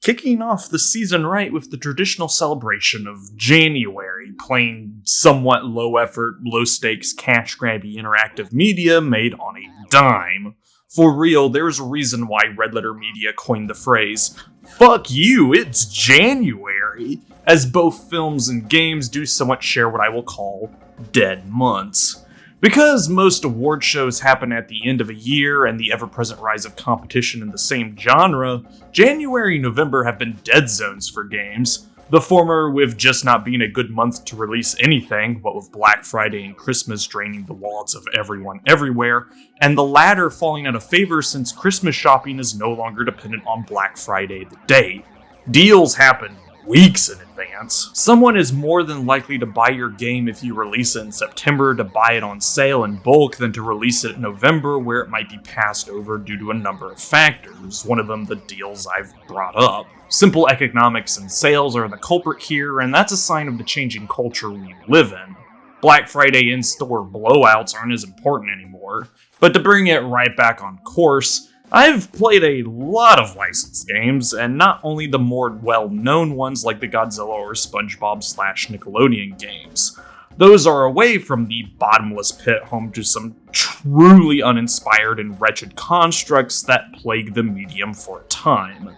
kicking off the season right with the traditional celebration of January, playing somewhat low-effort, low-stakes, cash-grabby interactive media made on a dime. For real, there's a reason why Red Letter Media coined the phrase, "Fuck you, it's January," as both films and games do somewhat share what I will call dead months. Because most award shows happen at the end of a year and the ever-present rise of competition in the same genre, January and November have been dead zones for games. The former with just not being a good month to release anything, what with Black Friday and Christmas draining the wallets of everyone everywhere, and the latter falling out of favor since Christmas shopping is no longer dependent on Black Friday the day. Deals happen weeks in advance. Someone is more than likely to buy your game if you release it in September to buy it on sale in bulk than to release it in November where it might be passed over due to a number of factors, one of them the deals I've brought up. Simple economics and sales are the culprit here, and that's a sign of the changing culture we live in. Black Friday in-store blowouts aren't as important anymore, but to bring it right back on course, I've played a lot of licensed games, and not only the more well-known ones like the Godzilla or SpongeBob/Nickelodeon games. Those are away from the bottomless pit home to some truly uninspired and wretched constructs that plague the medium for a time.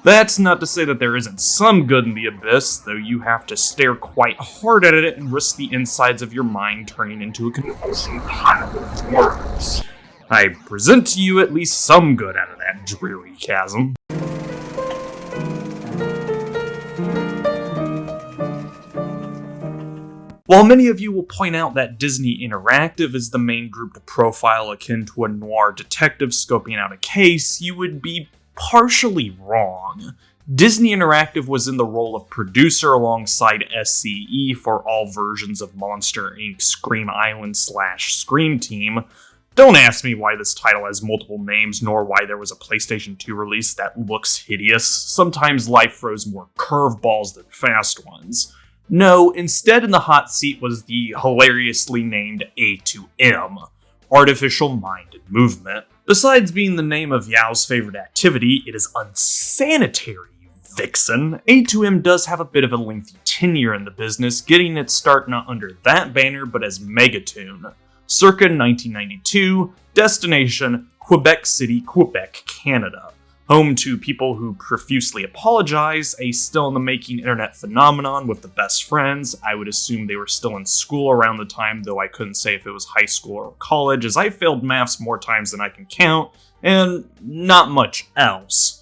That's not to say that there isn't some good in the abyss, though you have to stare quite hard at it and risk the insides of your mind turning into a convulsing pile of worms. I present to you at least some good out of that dreary chasm. While many of you will point out that Disney Interactive is the main group to profile akin to a noir detective scoping out a case, you would be partially wrong. Disney Interactive was in the role of producer alongside SCE for all versions of Monster Inc. Scream Island/Scream Team. Don't ask me why this title has multiple names, nor why there was a PlayStation 2 release that looks hideous. Sometimes life throws more curveballs than fast ones. No, instead in the hot seat was the hilariously named A2M, Artificial Mind and Movement. Besides being the name of Yao's favorite activity, it is unsanitary, you vixen. A2M does have a bit of a lengthy tenure in the business, getting its start not under that banner, but as Megatoon. Circa 1992, destination Quebec City, Quebec, Canada. Home to people who profusely apologize, a still-in-the-making internet phenomenon with the best friends. I would assume they were still in school around the time, though I couldn't say if it was high school or college, as I failed maths more times than I can count, and not much else.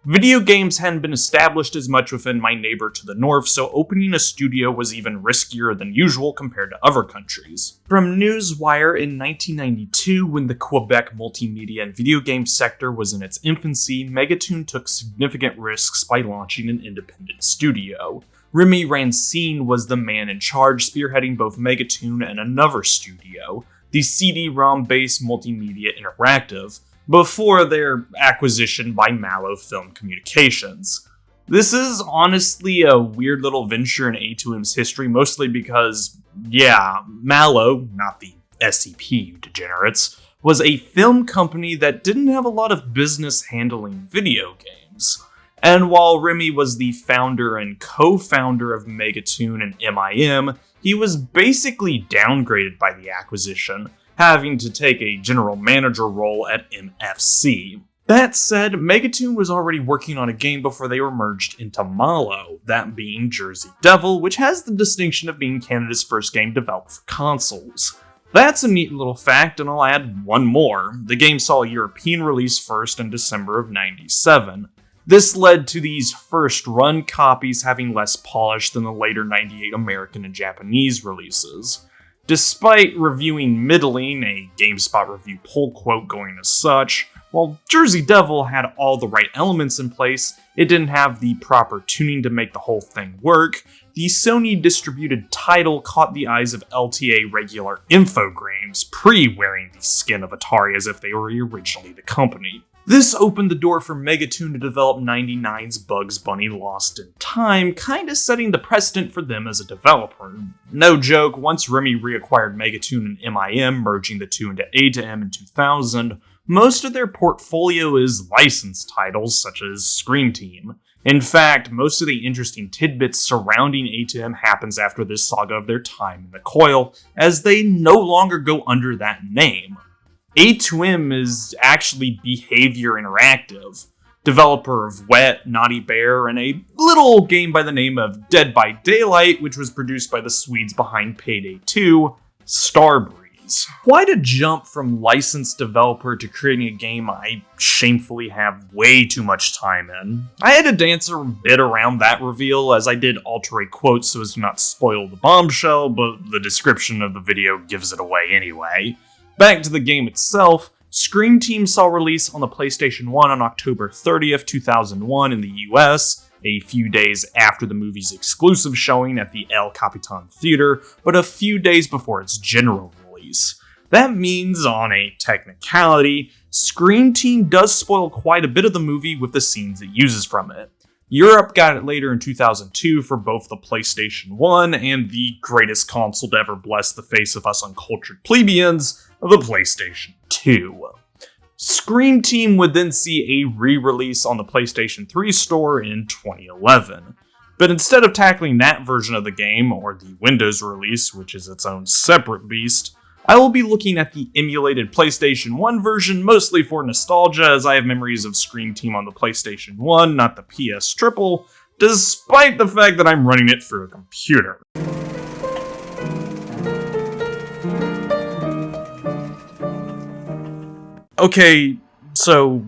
Video games hadn't been established as much within my neighbor to the north, so opening a studio was even riskier than usual compared to other countries. From Newswire in 1992, when the Quebec multimedia and video game sector was in its infancy, Megatoon took significant risks by launching an independent studio. Remy Rancine was the man in charge, spearheading both Megatoon and another studio, the CD-ROM-based Multimedia Interactive, before their acquisition by Mallow Film Communications. This is honestly a weird little venture in A2M's history, mostly because, yeah, Mallow, not the SCP, you degenerates, was a film company that didn't have a lot of business handling video games. And while Remy was the founder and co-founder of Megatoon and MIM, he was basically downgraded by the acquisition, having to take a general manager role at MFC. That said, Megatoon was already working on a game before they were merged into Mallow, that being Jersey Devil, which has the distinction of being Canada's first game developed for consoles. That's a neat little fact, and I'll add one more. The game saw a European release first in December of '97. This led to these first-run copies having less polish than the later '98 American and Japanese releases. Despite reviewing middling, a GameSpot review pull quote going as such, while Jersey Devil had all the right elements in place, it didn't have the proper tuning to make the whole thing work. The Sony-distributed title caught the eyes of LTA regular Infogrames, pre-wearing the skin of Atari as if they were originally the company. This opened the door for Megatoon to develop 99's Bugs Bunny Lost in Time, kinda setting the precedent for them as a developer. No joke, once Remy reacquired Megatoon and MIM, merging the two into A2M in 2000, most of their portfolio is licensed titles such as Scream Team. In fact, most of the interesting tidbits surrounding A2M happens after this saga of their time in the coil, as they no longer go under that name. A2M is actually Behaviour Interactive, developer of Wet, Naughty Bear, and a little game by the name of Dead by Daylight, which was produced by the Swedes behind Payday 2, Starbreeze. Quite a jump from licensed developer to creating a game I shamefully have way too much time in. I had to dance a bit around that reveal, as I did alter a quote so as to not spoil the bombshell, but the description of the video gives it away anyway. Back to the game itself, Scream Team saw release on the PlayStation 1 on October 30th, 2001 in the US, a few days after the movie's exclusive showing at the El Capitan Theater, but a few days before its general release. That means, on a technicality, Scream Team does spoil quite a bit of the movie with the scenes it uses from it. Europe got it later in 2002 for both the PlayStation 1 and the greatest console to ever bless the face of us uncultured plebeians, the PlayStation 2. Scream Team would then see a re-release on the PlayStation 3 store in 2011. But instead of tackling that version of the game, or the Windows release, which is its own separate beast, I will be looking at the emulated PlayStation 1 version, mostly for nostalgia, as I have memories of Scream Team on the PlayStation 1, not the PS Triple, despite the fact that I'm running it through a computer. Okay, so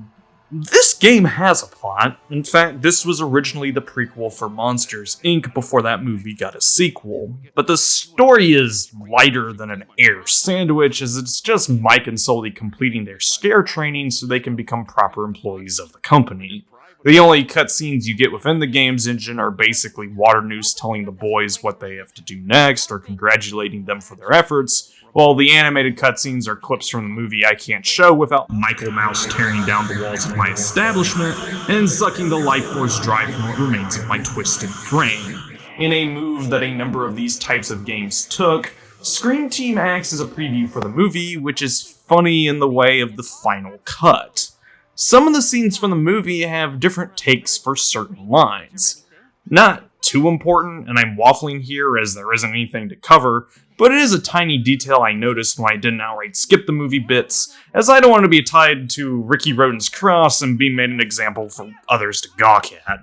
this game has a plot. In fact, this was originally the prequel for Monsters, Inc. before that movie got a sequel. But the story is lighter than an air sandwich, as it's just Mike and Sully completing their scare training so they can become proper employees of the company. The only cutscenes you get within the game's engine are basically Waternoose telling the boys what they have to do next or congratulating them for their efforts, while the animated cutscenes are clips from the movie I can't show without Michael Mouse tearing down the walls of my establishment and sucking the life force drive from what remains of my twisted frame. In a move that a number of these types of games took, Scream Team acts as a preview for the movie, which is funny in the way of the final cut. Some of the scenes from the movie have different takes for certain lines. Not too important, and I'm waffling here as there isn't anything to cover, but it is a tiny detail I noticed when I didn't outright skip the movie bits, as I don't want to be tied to Ricky Roden's cross and be made an example for others to gawk at.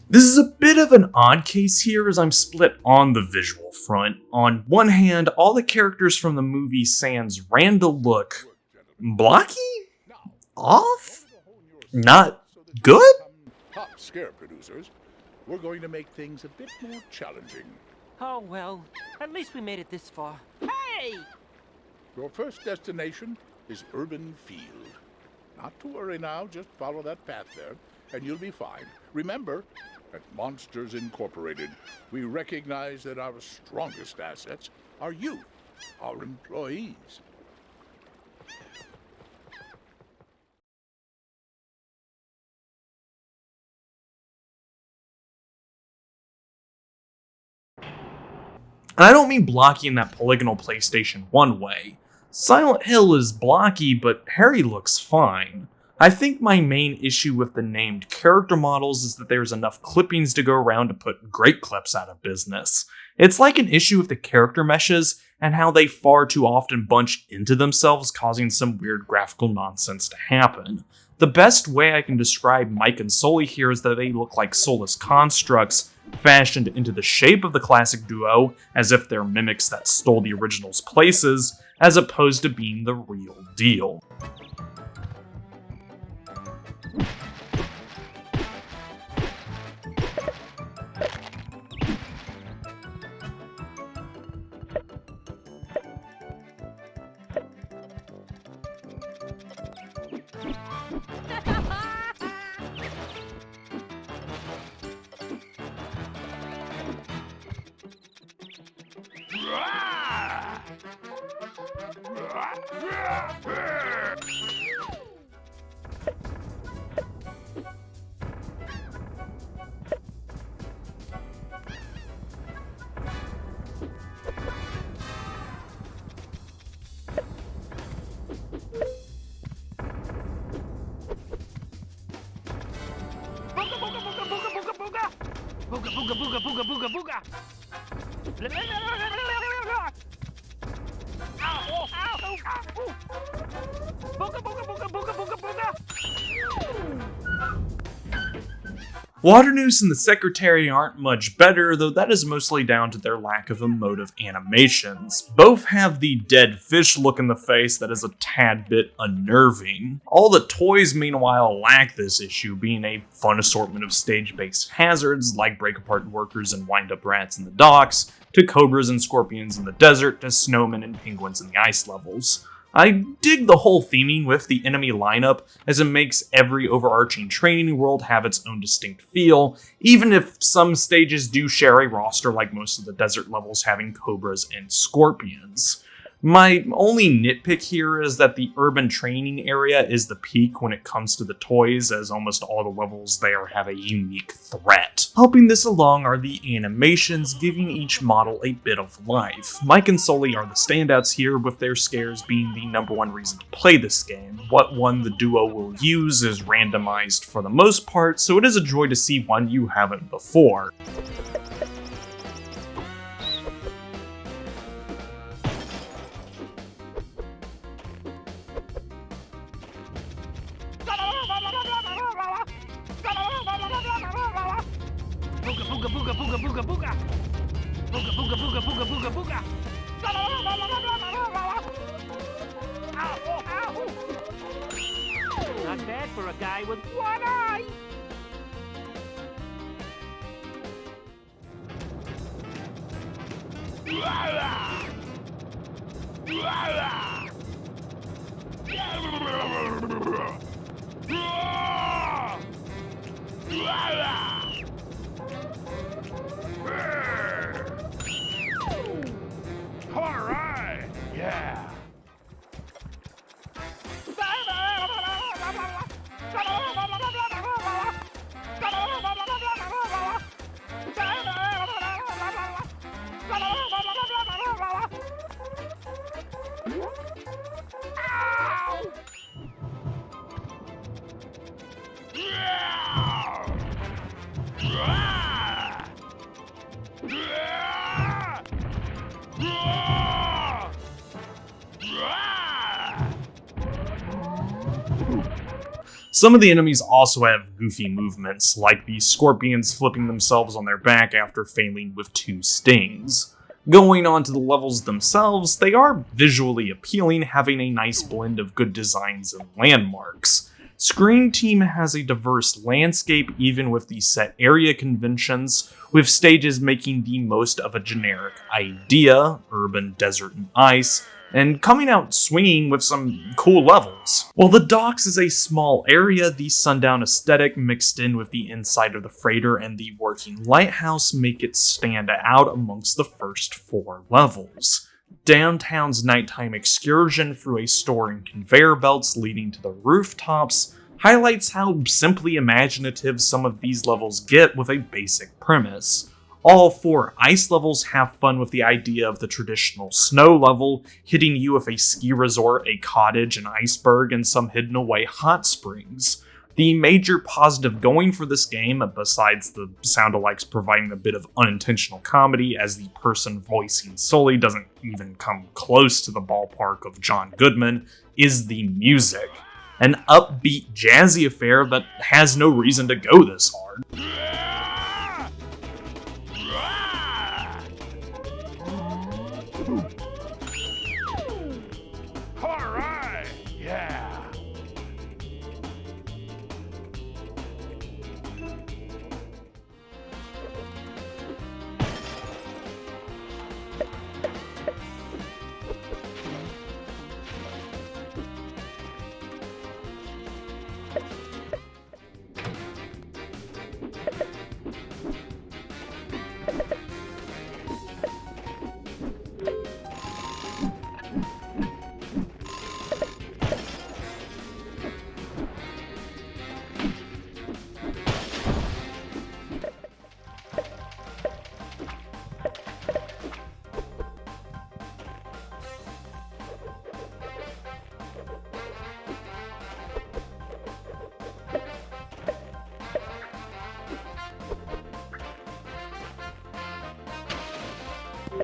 This is a bit of an odd case here, as I'm split on the visual front. On one hand, all the characters from the movie sans Randall look blocky? Off? Not good? Top scare producers, we're going to make things a bit more challenging. Oh, well, at least we made it this far. Hey! Your first destination is Urban Field. Not to worry now, just follow that path there, and you'll be fine. Remember, at Monsters Incorporated, we recognize that our strongest assets are you, our employees. And I don't mean blocky in that polygonal PlayStation 1 way. Silent Hill is blocky, but Harry looks fine. I think my main issue with the named character models is that there's enough clippings to go around to put great clips out of business. It's like an issue with the character meshes and how they far too often bunch into themselves, causing some weird graphical nonsense to happen. The best way I can describe Mike and Sully here is that they look like soulless constructs fashioned into the shape of the classic duo, as if they're mimics that stole the original's places, as opposed to being the real deal. booga booga booga booga booga. Ow, ow, ow, ow. Booga booga booga booga booga booga. Waternoose and the Secretary aren't much better, though that is mostly down to their lack of emotive animations. Both have the dead fish look in the face that is a tad bit unnerving. All the toys, meanwhile, lack this issue, being a fun assortment of stage-based hazards like break-apart workers and wind-up rats in the docks, to cobras and scorpions in the desert, to snowmen and penguins in the ice levels. I dig the whole theming with the enemy lineup, as it makes every overarching training world have its own distinct feel, even if some stages do share a roster like most of the desert levels having cobras and scorpions. My only nitpick here is that the urban training area is the peak when it comes to the toys, as almost all the levels there have a unique threat. Helping this along are the animations, giving each model a bit of life. Mike and Sully are the standouts here, with their scares being the #1 reason to play this game. What one the duo will use is randomized for the most part, so it is a joy to see one you haven't before. Booga booga booga booga booga. Booga booga booga booga booga booga. Ow, ow. Not bad for a guy with one eye. Alright! Yeah! Some of the enemies also have goofy movements, like the scorpions flipping themselves on their back after failing with 2 stings. Going on to the levels themselves, they are visually appealing, having a nice blend of good designs and landmarks. Screen Team has a diverse landscape even with the set area conventions, with stages making the most of a generic idea, urban, desert, and ice, and coming out swinging with some cool levels. While the docks is a small area, the sundown aesthetic mixed in with the inside of the freighter and the working lighthouse make it stand out amongst the first 4 levels. Downtown's nighttime excursion through a store and conveyor belts leading to the rooftops highlights how simply imaginative some of these levels get with a basic premise. All 4 ice levels have fun with the idea of the traditional snow level, hitting you with a ski resort, a cottage, an iceberg, and some hidden away hot springs. The major positive going for this game, besides the sound-alikes providing a bit of unintentional comedy as the person voicing Sully doesn't even come close to the ballpark of John Goodman, is the music. An upbeat, jazzy affair that has no reason to go this hard. Alright! Yeah!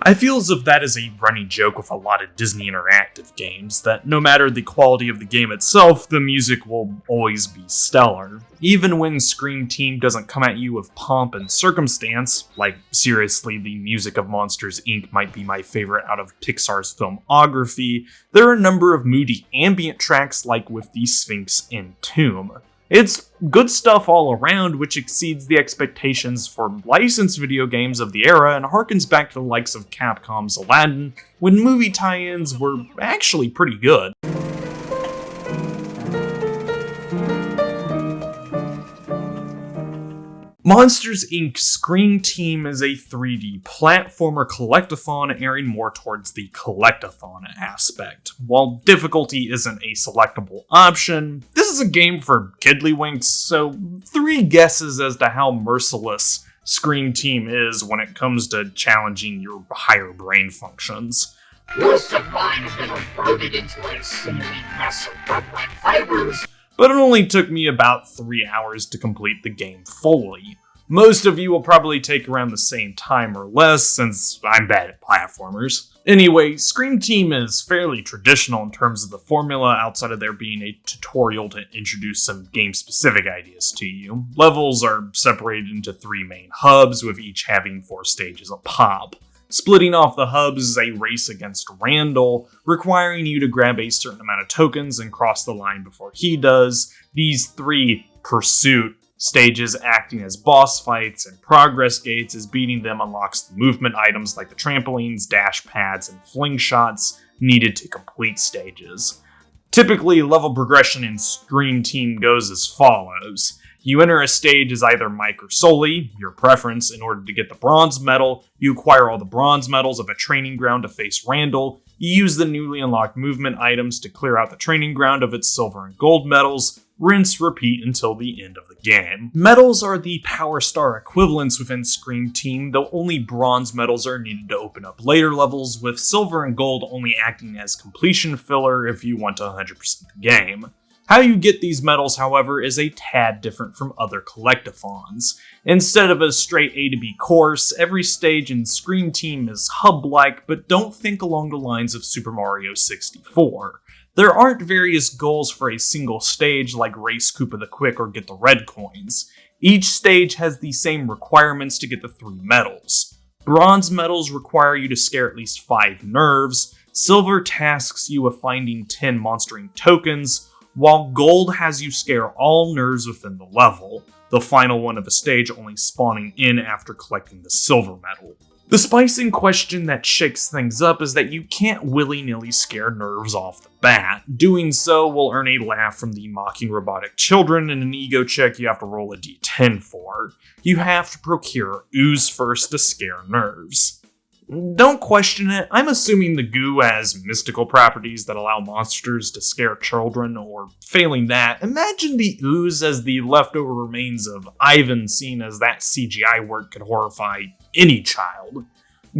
I feel as if that is a running joke with a lot of Disney Interactive games, that no matter the quality of the game itself, the music will always be stellar. Even when Scream Team doesn't come at you with pomp and circumstance, like seriously the music of Monsters, Inc. might be my favorite out of Pixar's filmography, there are a number of moody ambient tracks like with the Sphinx in Tomb. It's good stuff all around, which exceeds the expectations for licensed video games of the era and harkens back to the likes of Capcom's Aladdin, when movie tie-ins were actually pretty good. Monsters, Inc. Scream Team is a 3D platformer collectathon airing more towards the collectathon aspect. While difficulty isn't a selectable option, this is a game for kiddlywinks, so 3 guesses as to how merciless Scream Team is when it comes to challenging your higher brain functions. Most of mine have been eroded into a sinewy mess of blood-like fibers. But it only took me about 3 hours to complete the game fully. Most of you will probably take around the same time or less, since I'm bad at platformers. Anyway, Scream Team is fairly traditional in terms of the formula, outside of there being a tutorial to introduce some game-specific ideas to you. Levels are separated into 3 main hubs, with each having 4 stages a pop. Splitting off the hubs is a race against Randall, requiring you to grab a certain amount of tokens and cross the line before he does. These 3 pursuit stages acting as boss fights and progress gates, as beating them unlocks the movement items like the trampolines, dash pads, and fling shots needed to complete stages. Typically, level progression in Scream Team goes as follows. You enter a stage as either Mike or Sully, your preference. In order to get the bronze medal, you acquire all the bronze medals of a training ground to face Randall. You use the newly unlocked movement items to clear out the training ground of its silver and gold medals. Rinse, repeat until the end of the game. Medals are the Power Star equivalents within Scream Team, though only bronze medals are needed to open up later levels, with silver and gold only acting as completion filler if you want to 100% the game. How you get these medals, however, is a tad different from other collectathons. Instead of a straight A to B course, every stage in Scream Team is hub-like, but don't think along the lines of Super Mario 64. There aren't various goals for a single stage like Race Koopa the Quick or Get the Red Coins. Each stage has the same requirements to get the 3 medals. Bronze medals require you to scare at least 5 nerves, silver tasks you with finding 10 monstering tokens, while gold has you scare all nerves within the level, the final one of a stage only spawning in after collecting the silver medal. The spicing question that shakes things up is that you can't willy-nilly scare nerves off the bat. Doing so will earn a laugh from the mocking robotic children and an ego check you have to roll a d10 for. You have to procure ooze first to scare nerves. Don't question it, I'm assuming the goo has mystical properties that allow monsters to scare children, or failing that, imagine the ooze as the leftover remains of Ivan, seen as that CGI work could horrify any child.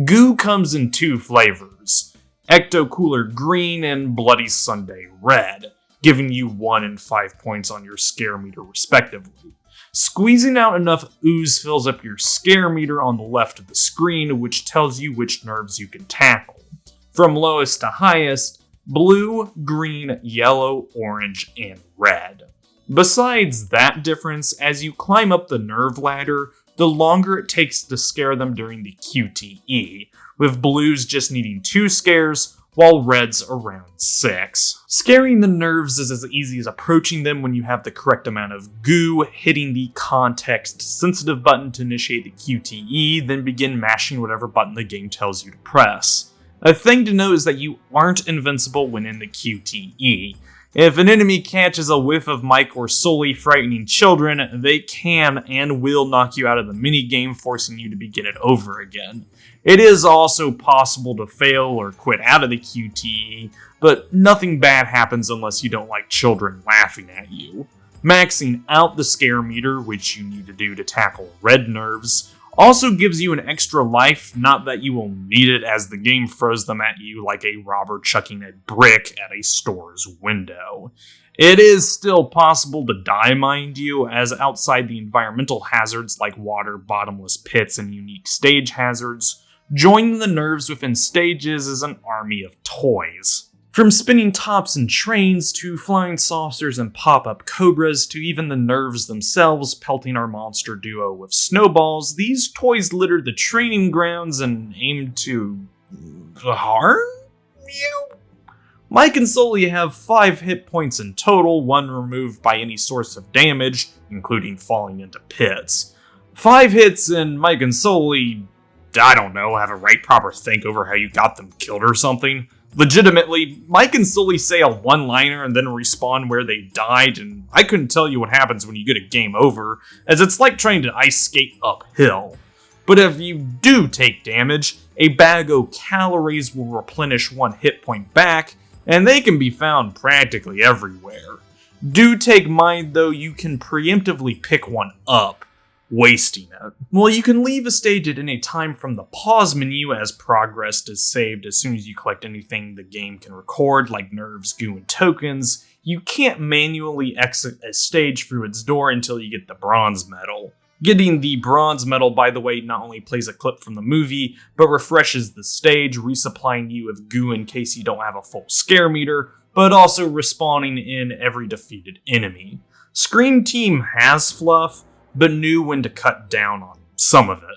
Goo comes in 2 flavors, Ecto Cooler Green and Bloody Sunday Red, giving you 1 and 5 points on your scare meter respectively. Squeezing out enough ooze fills up your scare meter on the left of the screen, which tells you which nerves you can tackle. From lowest to highest, blue, green, yellow, orange, and red. Besides that difference, as you climb up the nerve ladder, the longer it takes to scare them during the QTE, with blues just needing 2 scares, while red's around 6. Scaring the nerves is as easy as approaching them when you have the correct amount of goo, hitting the context-sensitive button to initiate the QTE, then begin mashing whatever button the game tells you to press. A thing to note is that you aren't invincible when in the QTE. If an enemy catches a whiff of Mike or Sully frightening children, they can and will knock you out of the minigame, forcing you to begin it over again. It is also possible to fail or quit out of the QTE, but nothing bad happens unless you don't like children laughing at you. Maxing out the scare meter, which you need to do to tackle red nerves, also gives you an extra life, not that you will need it as the game throws them at you like a robber chucking a brick at a store's window. It is still possible to die, mind you, as outside the environmental hazards like water, bottomless pits, and unique stage hazards, Joining the nerves within stages is an army of toys. From spinning tops and trains, to flying saucers and pop-up cobras, to even the nerves themselves pelting our monster duo with snowballs, these toys litter the training grounds and aim to harm you? Mike and Sully have 5 hit points in total, 1 removed by any source of damage, including falling into pits. 5 hits and Mike and Sully, I don't know, have a right proper think over how you got them killed or something. Legitimately, Mike and Sully say a one-liner and then respawn where they died, and I couldn't tell you what happens when you get a game over, as it's like trying to ice skate uphill. But if you do take damage, a bag of calories will replenish 1 hit point back, and they can be found practically everywhere. Do take mind though, you can preemptively pick one up, wasting it. Well, you can leave a stage at any time from the pause menu, as progress is saved as soon as you collect anything the game can record, like nerves, goo, and tokens. You can't manually exit a stage through its door until you get the bronze medal. Getting the bronze medal, by the way, not only plays a clip from the movie, but refreshes the stage, resupplying you with goo in case you don't have a full scare meter, but also respawning in every defeated enemy. Scream Team has fluff, but knew when to cut down on some of it.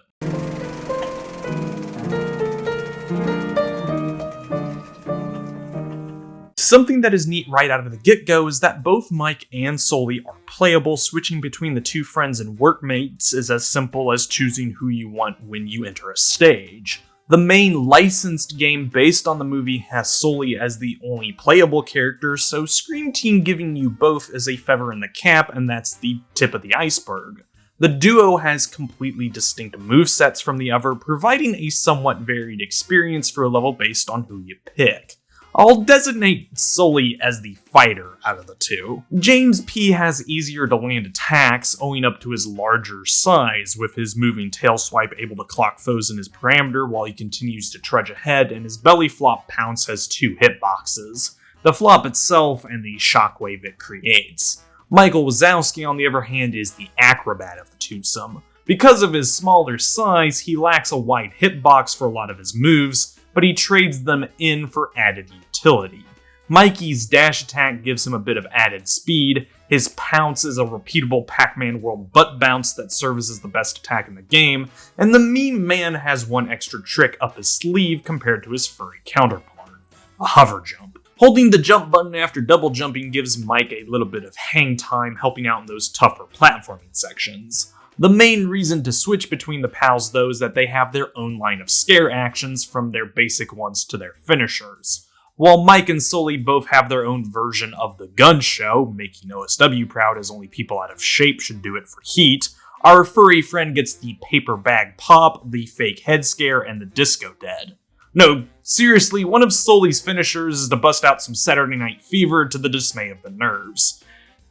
Something that is neat right out of the get-go is that both Mike and Sully are playable. Switching between the 2 friends and workmates is as simple as choosing who you want when you enter a stage. The main licensed game based on the movie has Sully as the only playable character, so Scream Team giving you both is a feather in the cap, and that's the tip of the iceberg. The duo has completely distinct movesets from the other, providing a somewhat varied experience for a level based on who you pick. I'll designate Sully as the fighter out of the 2. James P. has easier to land attacks, owing up to his larger size, with his moving tail swipe able to clock foes in his parameter while he continues to trudge ahead, and his belly flop pounce has 2 hitboxes, the flop itself and the shockwave it creates. Michael Wazowski, on the other hand, is the acrobat of the twosome. Because of his smaller size, he lacks a wide hitbox for a lot of his moves, but he trades them in for added utility. Mikey's dash attack gives him a bit of added speed, his pounce is a repeatable Pac-Man World butt bounce that serves as the best attack in the game, and the Meme Man has 1 extra trick up his sleeve compared to his furry counterpart, a hover jump. Holding the jump button after double jumping gives Mike a little bit of hang time, helping out in those tougher platforming sections. The main reason to switch between the pals, though, is that they have their own line of scare actions, from their basic ones to their finishers. While Mike and Sully both have their own version of the gun show, making OSW proud as only people out of shape should do it for heat, our furry friend gets the paper bag pop, the fake head scare, and the disco dead. No, seriously, one of Sully's finishers is to bust out some Saturday Night Fever to the dismay of the nerves.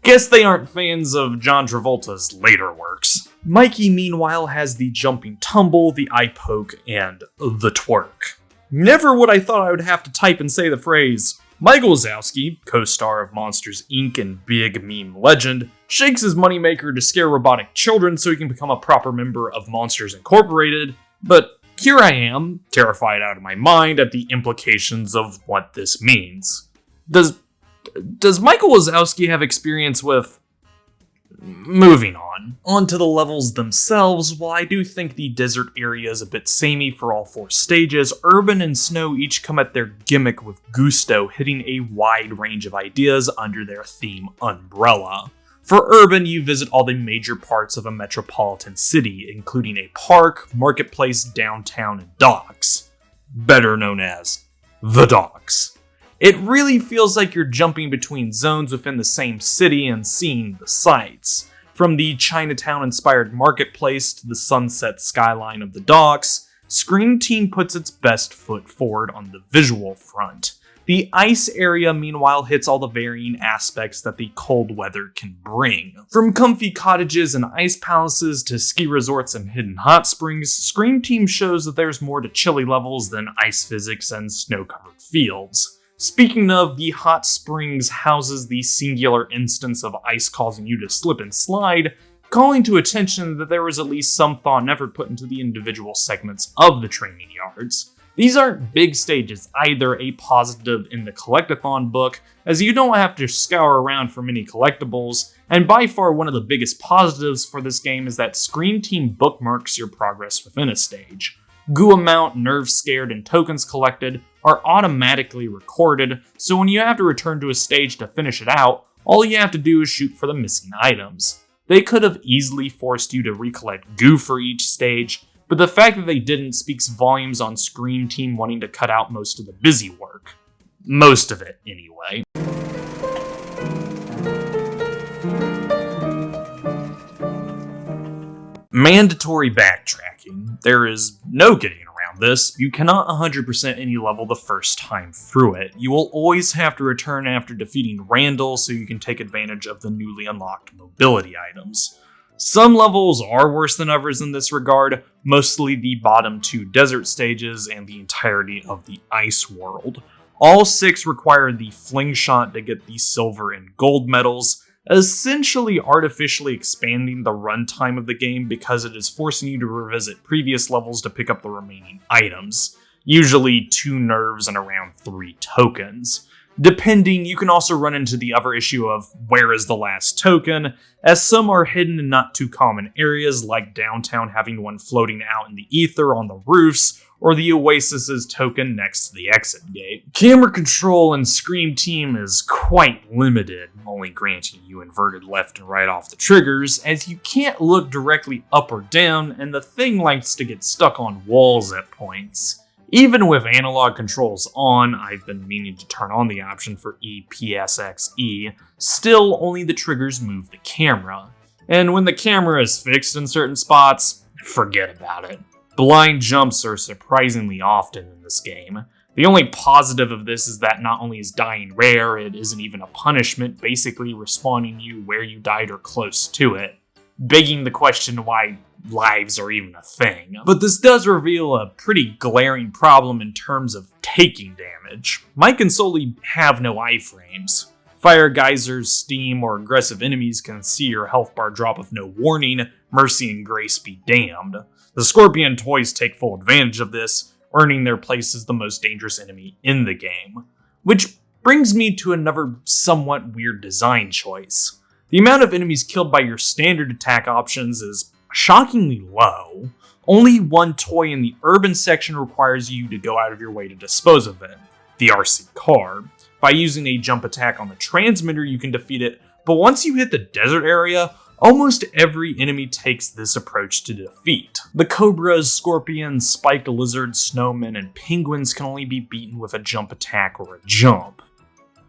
Guess they aren't fans of John Travolta's later works. Mikey, meanwhile, has the jumping tumble, the eye poke, and the twerk. Never would I thought I would have to type and say the phrase. Michael Wazowski, co-star of Monsters, Inc. and Big Meme Legend, shakes his moneymaker to scare robotic children so he can become a proper member of Monsters Incorporated, but here I am, terrified out of my mind at the implications of what this means. Does Michael Wazowski have experience with... Moving on to the levels themselves, while I do think the desert area is a bit samey for all 4 stages, urban and snow each come at their gimmick with gusto, hitting a wide range of ideas under their theme umbrella. For urban, you visit all the major parts of a metropolitan city, including a park, marketplace, downtown, and docks. Better known as the docks. It really feels like you're jumping between zones within the same city and seeing the sights. From the Chinatown-inspired marketplace to the sunset skyline of the docks, Scream Team puts its best foot forward on the visual front. The ice area, meanwhile, hits all the varying aspects that the cold weather can bring. From comfy cottages and ice palaces to ski resorts and hidden hot springs, Scream Team shows that there's more to chilly levels than ice physics and snow-covered fields. Speaking of, the hot springs houses the singular instance of ice causing you to slip and slide, calling to attention that there was at least some thought and effort put into the individual segments of the training yards. These aren't big stages either, a positive in the Collectathon book, as you don't have to scour around for many collectibles, and by far one of the biggest positives for this game is that Scream Team bookmarks your progress within a stage. Goo amount, nerve scared, and tokens collected are automatically recorded, so when you have to return to a stage to finish it out, all you have to do is shoot for the missing items. They could have easily forced you to recollect goo for each stage, but the fact that they didn't speaks volumes on Scream Team wanting to cut out most of the busy work. Most of it, anyway. Mandatory backtracking. There is no getting around this. You cannot 100% any level the first time through it. You will always have to return after defeating Randall so you can take advantage of the newly unlocked mobility items. Some levels are worse than others in this regard, mostly the bottom 2 desert stages and the entirety of the ice world. All 6 require the fling shot to get the silver and gold medals, essentially artificially expanding the runtime of the game because it is forcing you to revisit previous levels to pick up the remaining items, usually 2 nerves and around 3 tokens. Depending, you can also run into the other issue of where is the last token, as some are hidden in not too common areas like downtown having one floating out in the ether on the roofs, or the Oasis's token next to the exit gate. Camera control in Scream Team is quite limited, only granting you inverted left and right off the triggers, as you can't look directly up or down, and the thing likes to get stuck on walls at points. Even with analog controls on, I've been meaning to turn on the option for EPSXE, still only the triggers move the camera. And when the camera is fixed in certain spots, forget about it. Blind jumps are surprisingly often in this game. The only positive of this is that not only is dying rare, it isn't even a punishment, basically respawning you where you died or close to it, begging the question why lives are even a thing. But this does reveal a pretty glaring problem in terms of taking damage. Mike and Sully have no iframes. Fire geysers, steam, or aggressive enemies can see your health bar drop with no warning, mercy and grace be damned. The Scorpion toys take full advantage of this, earning their place as the most dangerous enemy in the game. Which brings me to another somewhat weird design choice. The amount of enemies killed by your standard attack options is shockingly low. Only one toy in the urban section requires you to go out of your way to dispose of it, the RC car. By using a jump attack on the transmitter, you can defeat it, but once you hit the desert area, almost every enemy takes this approach to defeat. The cobras, scorpions, spiked lizards, snowmen, and penguins can only be beaten with a jump attack or a jump.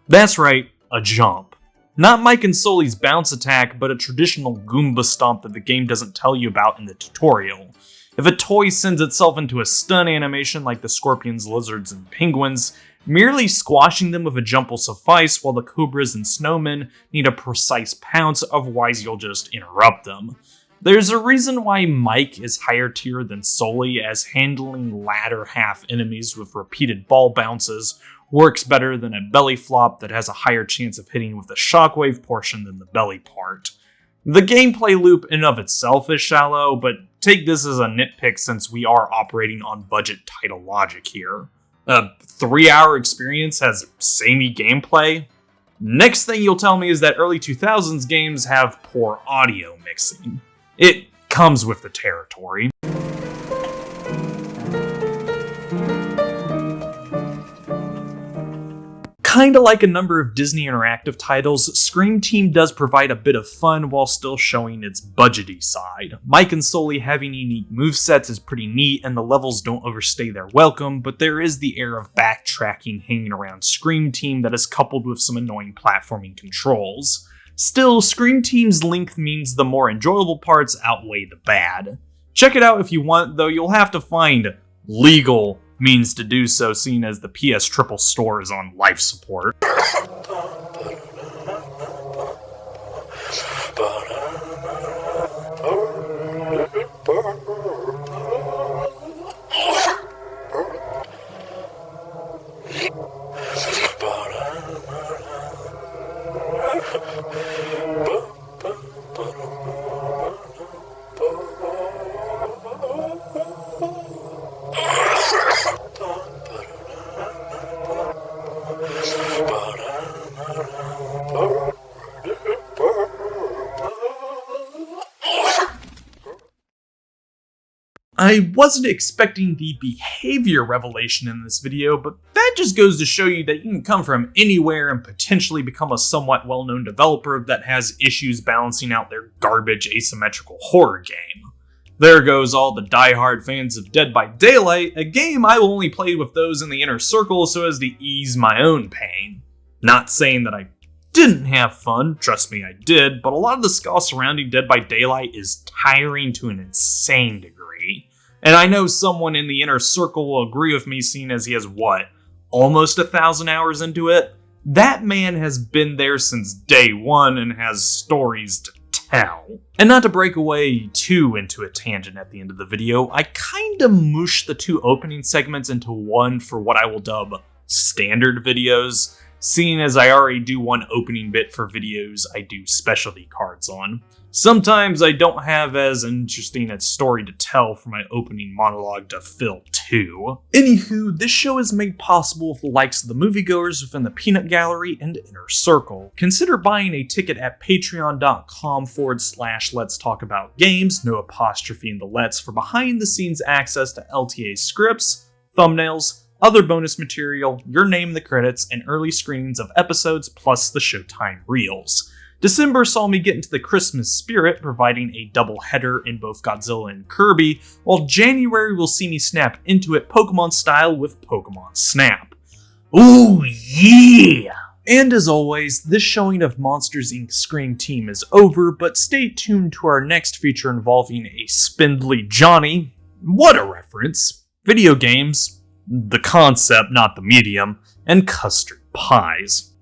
That's right, a jump. Not Mike and Sully's bounce attack, but a traditional Goomba stomp that the game doesn't tell you about in the tutorial. If a toy sends itself into a stun animation like the scorpions, lizards, and penguins, merely squashing them with a jump will suffice, while the cobras and snowmen need a precise pounce, otherwise you'll just interrupt them. There's a reason why Mike is higher tier than Sully, as handling latter half enemies with repeated ball bounces works better than a belly flop that has a higher chance of hitting with the shockwave portion than the belly part. The gameplay loop in of itself is shallow, but take this as a nitpick since we are operating on budget title logic here. A 3-hour experience has samey gameplay? Next thing you'll tell me is that early 2000s games have poor audio mixing. It comes with the territory. Kinda like a number of Disney Interactive titles, Scream Team does provide a bit of fun while still showing its budgety side. Mike and Sully having unique movesets is pretty neat, and the levels don't overstay their welcome, but there is the air of backtracking hanging around Scream Team that is coupled with some annoying platforming controls. Still, Scream Team's length means the more enjoyable parts outweigh the bad. Check it out if you want, though you'll have to find legal means to do so, seeing as the PS Triple store is on life support. I wasn't expecting the behavior revelation in this video, but that just goes to show you that you can come from anywhere and potentially become a somewhat well-known developer that has issues balancing out their garbage asymmetrical horror game. There goes all the die-hard fans of Dead by Daylight, a game I will only play with those in the inner circle so as to ease my own pain. Not saying that I didn't have fun, trust me I did, but a lot of the stuff surrounding Dead by Daylight is tiring to an insane degree. And I know someone in the inner circle will agree with me, seeing as he has, almost 1,000 hours into it? That man has been there since day one and has stories to tell. And not to break away too into a tangent at the end of the video, I kinda mushed the two opening segments into one for what I will dub standard videos, seeing as I already do one opening bit for videos I do specialty cards on. Sometimes I don't have as interesting a story to tell for my opening monologue to fill too. Anywho, this show is made possible with the likes of the moviegoers within the Peanut Gallery and Inner Circle. Consider buying a ticket at patreon.com/let's talk about games, no apostrophe in the let's, for behind the scenes access to LTA scripts, thumbnails, other bonus material, your name in the credits, and early screenings of episodes, plus the Showtime reels. December saw me get into the Christmas spirit, providing a double header in both Godzilla and Kirby, while January will see me snap into it Pokemon style with Pokemon Snap. Ooh yeah! And as always, this showing of Monsters Inc. Scream Team is over, but stay tuned to our next feature involving a spindly Johnny, what a reference, video games, the concept, not the medium, and custard pies.